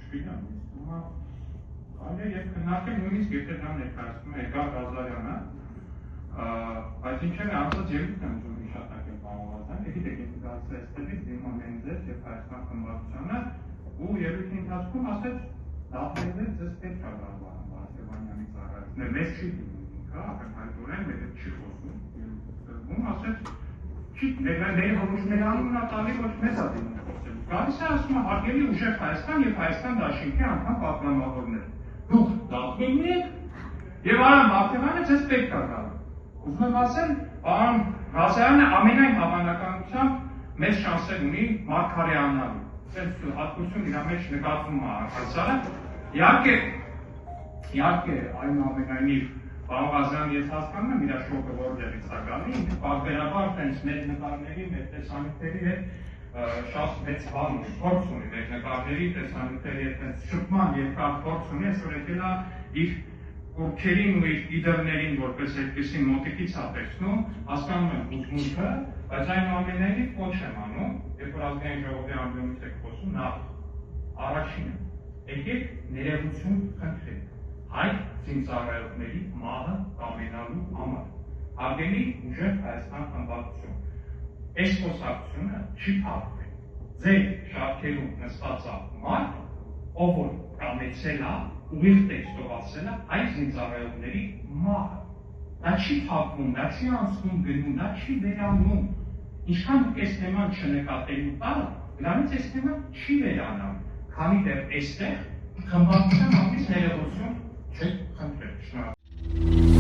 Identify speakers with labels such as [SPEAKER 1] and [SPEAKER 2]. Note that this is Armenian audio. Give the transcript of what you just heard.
[SPEAKER 1] չգիտեմ, այլ եւ քննարկել նույնիսկ եթե դա ներկայացնում է Էդգար Ղազարյանը, բայց ինչ եմ ասած երբ եմ ուզում հիշատակել բանալազան, գիտեք ինտեգրացիայից դիմամենձետ եւ Հայաստան խմբակցությանը ու երևի ընթացքում ասեց դատները ձեզ պետք է գարվան Վարդևանյանի ծառայությունները, մեզ չի դիմում ինքը, ակնհայտորեն մեր հետ չի խոսում, ասեց չի մեր որոշումների անունն է տալի, ոչ մեզ է դիմում խոսելու։ Գալիս է ասում է հարգելի ուժեղ Հայաստան եւ Հայաստան դաշինքի անդամ պատգամավորներ։ Դուք դատվելու եք եւ Արամ Վարդևյանը ձեզ պետք է գալ։ Ուզում եմ ասել, պարոն Ղազարյանը ամենայն հավանականությամբ մեծ շանսեր ունի մարգարեանալու։ Սենց հատկություն իր մեջ նկատվում է հասարը։ Իհարկե այնուամենայնիվ պարոն Ղազարյանը ես հասկանում եմ իր շոկը որտեղից է գալի, ինքը պարբերաբար տենց մեր նկարների, մեր տեսանյութերի հետ շատ մեծ բան ունի, փորձ ունի մեր նկարների, տեսանյութերի հետ տենց շփման երկար փորձ ունի, այսօր եկել է իր ուրքերին ու իր իդերներին որպես այդպեսին մոտիկից է տեսնում, հասկանում եմ ուզմունքը, բայց այնուամենայնիվ ոչ եմ անում, երբ որ ազգային ժողովի ամբիոնից եք խոսում, նախ առաջինը, եկեք ներողություն խնդրեք հայ զինծառայողների մահը կամենալու համար, հարգելի ուժեղ Հայաստան խմբակցություն, այս խոսակցությունը չի փոխվել, ձեր շարքերում նստած է մարդ, ով որ կամեցել է ուղիղ տեքստով ասել է հայ զինծառայողների մահը, դա չի փոխվում, դա չի անցնում գնում, դա չի վերանում, ինչքան դուք այս թեման չնկատելու տալը, դրանից այս թեման չի վերանալու, քանի դեռ այստեղ խմբակցության ամբողջ ներողություն չեք խնդրել, շնորհակալ եմ։